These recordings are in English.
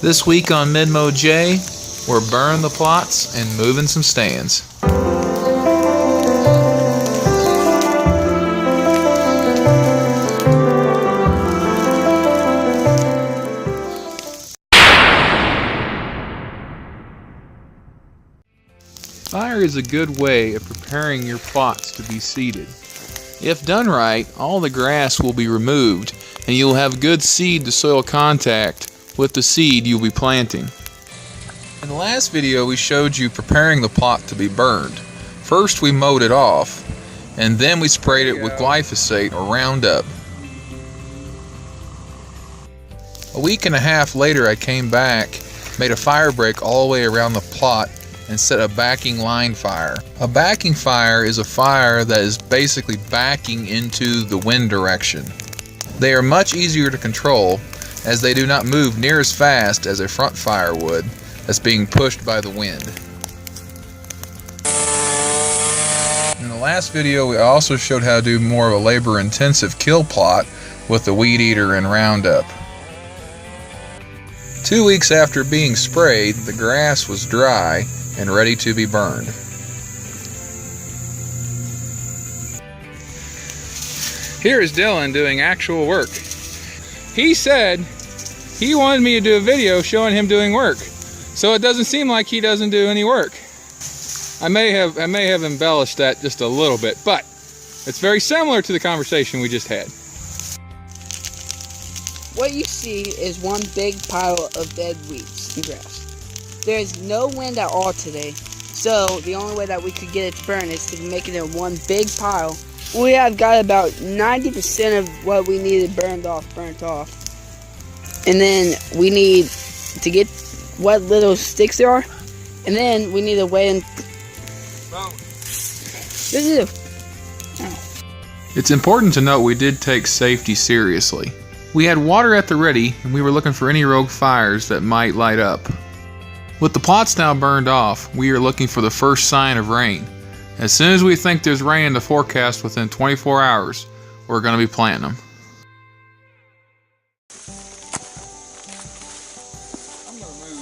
This week on Midmo J, we're burning the plots and moving some stands. Fire is a good way of preparing your plots to be seeded. If done right, all the grass will be removed and you'll have good seed to soil contact with the seed you'll be planting. In the last video we showed you preparing the plot to be burned. First we mowed it off and then we sprayed it with glyphosate or Roundup. A week and a half later I came back, made a fire break all the way around the plot and set a backing line fire. A backing fire is a fire that is basically backing into the wind direction. They are much easier to control as they do not move near as fast as a front fire would that's being pushed by the wind. In the last video we also showed how to do more of a labor-intensive kill plot with the weed eater and Roundup. 2 weeks after being sprayed, the grass was dry and ready to be burned. Here is Dylan doing actual work. He said he wanted me to do a video showing him doing work, so it doesn't seem like he doesn't do any work. I may have embellished that just a little bit, but it's very similar to the conversation we just had. What you see is one big pile of dead weeds and grass. There is no wind at all today, so the only way that we could get it to burn is to make it in one big pile. We have got about 90% of what we needed burnt off. And then we need to get what little sticks there are, and then we need to wait and... It's important to note we did take safety seriously. We had water at the ready, and we were looking for any rogue fires that might light up. With the plots now burned off, we are looking for the first sign of rain. As soon as we think there's rain in the forecast within 24 hours, we're going to be planting them. I'm going to move.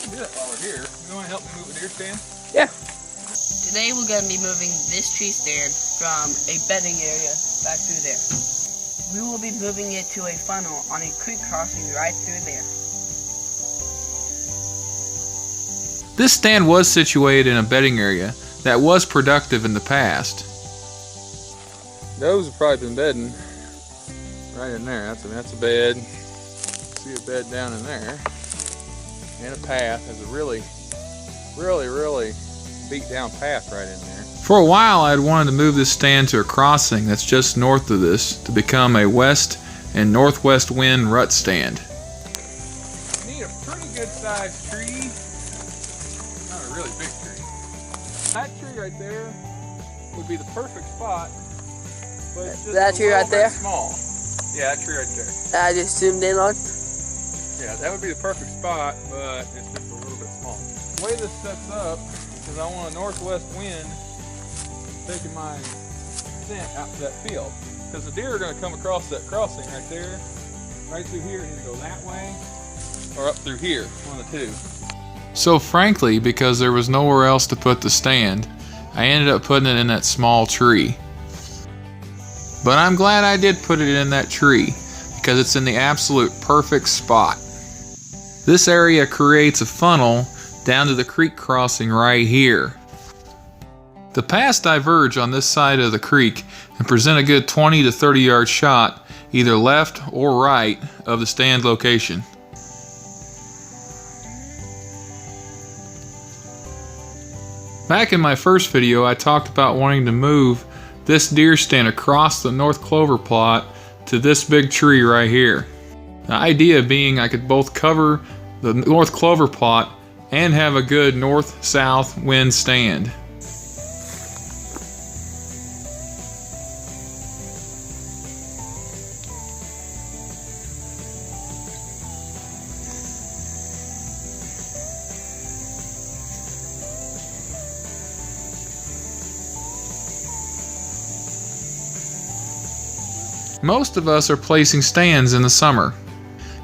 Do that while we're here. You want to help me move a deer stand? Yeah. Today we're going to be moving this tree stand from a bedding area back through there. We will be moving it to a funnel on a creek crossing right through there. This stand was situated in a bedding area that was productive in the past. Those have probably been bedding right in there. That's a bed. See a bed down in there. And a path. There's a really beat down path right in there. For a while I had wanted to move this stand to a crossing that's just north of this to become a west and northwest wind rut stand. You need a pretty good sized tree. Not a really big tree. That tree right there would be the perfect spot, but it's just that tree right there? Small. Yeah, that tree right there. I just zoomed in on. Yeah, that would be the perfect spot, but it's just a little bit small. The way this sets up is I want a northwest wind taking my scent out to that field, because the deer are going to come across that crossing right there, right through here, and either go that way or up through here, one of the two. So frankly, because there was nowhere else to put the stand, I ended up putting it in that small tree. But I'm glad I did put it in that tree, because it's in the absolute perfect spot. This area creates a funnel down to the creek crossing right here. The paths diverge on this side of the creek and present a good 20 to 30 yard shot either left or right of the stand location. Back in my first video I talked about wanting to move this deer stand across the North Clover plot to this big tree right here. The idea being I could both cover the North Clover plot and have a good north-south wind stand. Most of us are placing stands in the summer.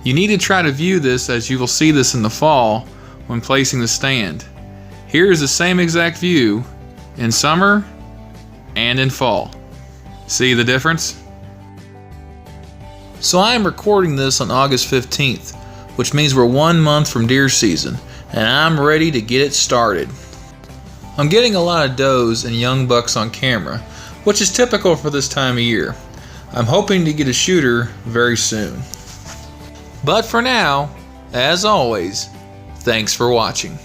You need to try to view this as you will see this in the fall when placing the stand. Here is the same exact view in summer and in fall. See the difference? So I am recording this on August 15th, which means we're 1 month from deer season, and I'm ready to get it started. I'm getting a lot of does and young bucks on camera, which is typical for this time of year. I'm hoping to get a shooter very soon. But for now, as always, thanks for watching.